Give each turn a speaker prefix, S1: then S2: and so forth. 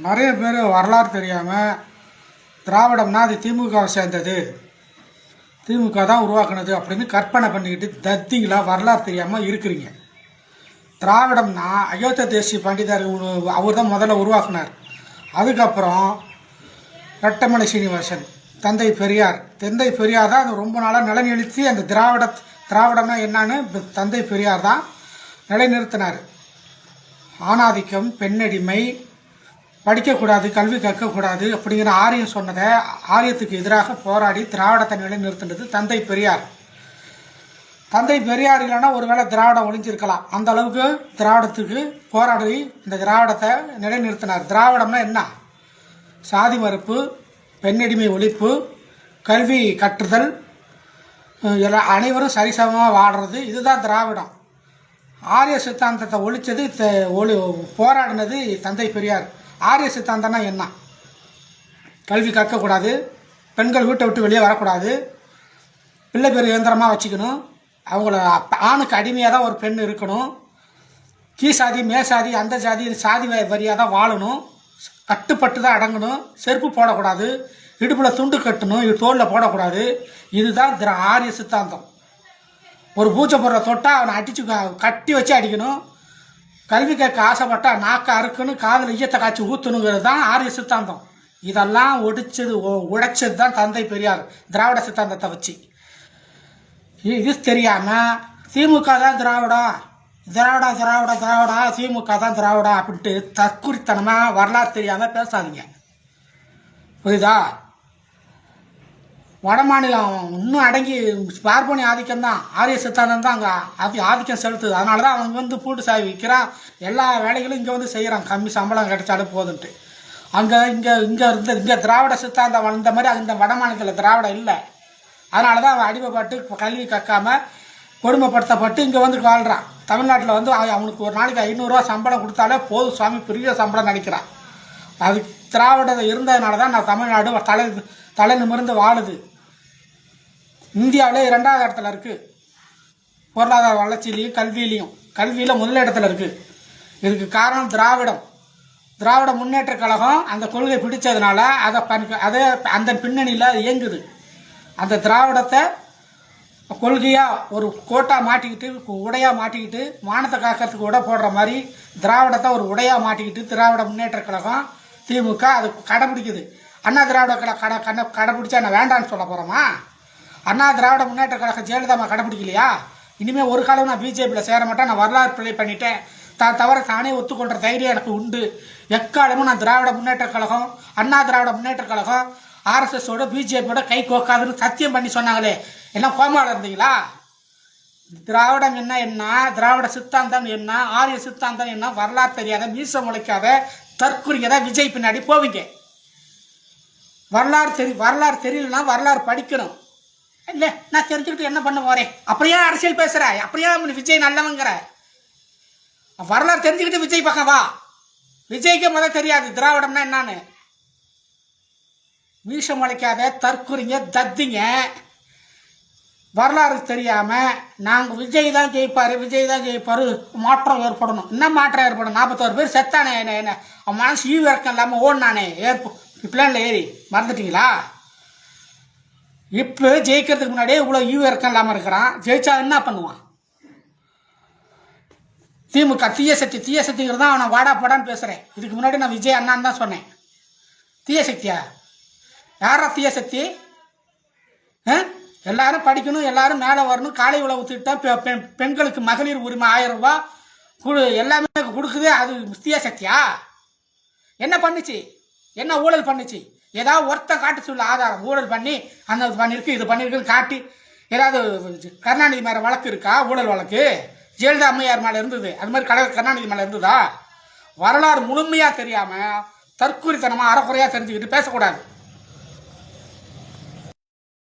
S1: நிறைய பேர் வரலாறு தெரியாமல் திராவிடம்னா அது திமுகவை சேர்ந்தது, திமுக தான் உருவாக்குனது அப்படின்னு கற்பனை பண்ணிக்கிட்டு தத்திங்களா வரலாறு தெரியாமல் இருக்கிறீங்க. திராவிடம்னா அயோத்திய தேசிய பண்டிதர் அவர் தான் முதல்ல உருவாக்குனார். அதுக்கப்புறம் ரெட்டமலை சீனிவாசன், தந்தை பெரியார் தான் அது ரொம்ப நாளாக நிலைநிறுத்தி அந்த திராவிடம்னா என்னன்னு தந்தை பெரியார் தான் நிலைநிறுத்தினார். ஆணாதிக்கம், பெண்ணடிமை, படிக்கக்கூடாது, கல்வி கற்கக்கூடாது அப்படிங்கிற ஆரியம் சொன்னதை ஆரியத்துக்கு எதிராக போராடி திராவிடத்தை நிலைநிறுத்தினது தந்தை பெரியார். தந்தை பெரியார் இல்லைன்னா ஒருவேளை திராவிடம் ஒழிஞ்சிருக்கலாம். அந்த அளவுக்கு திராவிடத்துக்கு போராடி இந்த திராவிடத்தை நிலைநிறுத்தினார். திராவிடம்னா என்ன? சாதி மறுப்பு, பெண்ணடிமை ஒழிப்பு, கல்வி கற்றுதல், எல்லாம் அனைவரும் சரிசமமாக வாழ்கிறது, இதுதான் திராவிடம். ஆரிய சித்தாந்தத்தை ஒழிச்சது போராடினது தந்தை பெரியார். ஆரிய சித்தாந்தம்னா என்ன? கல்வி கற்கக்கூடாது, பெண்கள் வீட்டை விட்டு வெளியே வரக்கூடாது, பிள்ளை பேர் இயந்திரமாக வச்சுக்கணும், அவங்கள ஆணுக்கு அடிமையாக தான் ஒரு பெண் இருக்கணும், கீசாதி மேசாதி அந்த சாதி வரியாக தான் வாழணும், கட்டுப்பட்டு தான் அடங்கணும், செருப்பு போடக்கூடாது, இடுப்பில் துண்டு கட்டணும், தோளில் போடக்கூடாது, இதுதான் ஆரிய சித்தாந்தம். ஒரு பூஜை பொருளை தொட்டால் அவனை அடித்து கட்டி வச்சு அடிக்கணும், கல்வி கேட்க ஆசைப்பட்டா நாக்க அறுக்கணும், காதில் ஈயத்தை காய்ச்சி ஊற்றணுங்கிறது தான் ஆரிய சித்தாந்தம். இதெல்லாம் உடைச்சது தான் தந்தை பெரியார் திராவிட சித்தாந்தத்தை வச்சு. இது தெரியாமல் திமுக தான் திராவிடம், திமுக தான் திராவிடம் அப்படின்ட்டு தற்குறித்தனமாக வரலாறு தெரியாமல் பேசாதீங்க, புரியுதா? வட மாநிலம் இன்னும் அடங்கி பார்ப்பனிய ஆதிக்கம் தான், ஆரிய சித்தாந்தம் தான் அங்கே ஆதிக்கம் செலுத்துது. அதனால தான் அவங்க பூட்டு சாவி விற்கிறான், எல்லா வேலைகளும் இங்கே செய்கிறான், கம்மி சம்பளம் கிடைச்சாலும் போதுன்ட்டு. இங்கே திராவிட சித்தாந்தம் வளர்ந்த மாதிரி அந்த வட மாநிலத்தில் திராவிடம் இல்லை. அதனால தான் அவன் அடிமைப்பட்டு கல்வி கற்காமல் கொடுமைப்படுத்தப்பட்டு இங்கே வாழ்கிறான். தமிழ்நாட்டில் அவனுக்கு ஒரு நாளைக்கு 500 சம்பளம் கொடுத்தாலே போதும் சுவாமி, பெரிய சம்பளம் நினைக்கிறான். அது திராவிடம் இருந்ததுனால தான் நான் தமிழ்நாடு தலை நிமிர்ந்து வாழுது. இந்தியாவிலே 2வது இடத்துல இருக்குது, பொருளாதார வளர்ச்சியிலையும் கல்வியிலும் முதல் இடத்துல இருக்குது. இதுக்கு காரணம் திராவிட முன்னேற்ற கழகம் அந்த கொள்கை பிடிச்சதுனால அதை அந்த பின்னணியில் இயங்குது. அந்த திராவிடத்தை கொள்கையாக ஒரு கோட்டா மாட்டிக்கிட்டு, உடையாக மாட்டிக்கிட்டு, மானத்தை காக்கிறதுக்கு உடை போடுற மாதிரி திராவிடத்தை ஒரு உடையாக மாட்டிக்கிட்டு திராவிட முன்னேற்ற கழகம் திமுக அது கடைபிடிக்குது. அண்ணா திராவிட கடைபிடிச்சா என்ன வேண்டான்னு சொல்ல போகிறோமா? அண்ணா திராவிட முன்னேற்ற கழகம் ஜெயலலிதா கடைபிடிக்கலையா? இனிமேல் ஒரு காலம் நான் பிஜேபியில் சேர மாட்டேன், நான் வரலாறு பிழை பண்ணிட்டேன், தவிர தானே ஒத்துக்கொண்ட தைரியம் எனக்கு உண்டு. எக்காலமும் நான் திராவிட முன்னேற்ற கழகம், அண்ணா திராவிட முன்னேற்ற கழகம் ஆர்எஸ்எஸோட பிஜேபியோட கை கோக்காதுன்னு சத்தியம் பண்ணி சொன்னாங்களே, எல்லாம் கோமாவில் இருந்தீங்களா? திராவிடம் என்ன, திராவிட சித்தாந்தம் என்ன, ஆரிய சித்தாந்தம் என்ன வரலாறு தெரியாத, மீச முளைக்காத தற்குறிங்கதான் விஜய் பின்னாடி போவீங்க. வரலாறு தெரியலன்னா வரலாறு படிக்கணும். இல்லை நான் தெரிஞ்சுக்கிட்டு என்ன பண்ண போறேன், அப்படியே அரசியல் பேசுற, அப்படியே விஜய் நல்லவங்கிற. வரலாறு தெரிஞ்சுக்கிட்டு விஜய் பக்கம் வா. விஜய்க்கு முதல் தெரியாது திராவிடம்னா என்னன்னு. மீசம் முளைக்காத தற்குறிங்க தத்திங்க வரலாறு தெரியாம நாங்கள் விஜய் தான் ஜெயிப்பாரு, மாற்றம் ஏற்படணும். என்ன மாற்றம் ஏற்படும்? 41 பேர் செத்தானே, என்ன அவன் மனசு ஈவு இறக்கம் இல்லாமல் ஓடினானே பிளான்ல ஏறி, மறந்துட்டீங்களா? இப்போ ஜெயிக்கிறதுக்கு முன்னாடியே இவ்வளோ ஈவு இறக்கம் இல்லாமல் இருக்கிறான், ஜெயிச்சா என்ன பண்ணுவான்? திமுக தீய சக்திங்கிறது தான் அவனை வாடா போடான்னு பேசுகிறேன். இதுக்கு முன்னாடி நான் விஜய் அண்ணான்னு தான் சொன்னேன். தீய சக்தியா? யாரா தீய சக்தி? எல்லாரும் படிக்கணும், எல்லாரும் மேலே வரணும், காலை உழவு திட்டம், பெண்களுக்கு மகளிர் உரிமை 1000 ரூபாய் எல்லாமே கொடுக்குது, அது தீய சக்தியா? என்ன பண்ணுச்சு? என்ன ஊழல் பண்ணுச்சு? ஏதாவது ஒருத்தன் காட்டு சொல்ல ஆதாரம், ஊழல் பண்ணி அந்த பண்ணியிருக்கு இது பண்ணியிருக்குன்னு காட்டி. ஏதாவது கருணாநிதி மேலே வழக்கு இருக்கா? ஊழல் வழக்கு ஜெயலலிதா அம்மையார் மேலே இருந்தது, அது மாதிரி கருணாநிதி மேலே இருந்ததா? வரலாறு முழுமையாக தெரியாமல் தற்குறித்தனமாக அறக்குறையாக தெரிஞ்சுக்கிட்டு பேசக்கூடாது.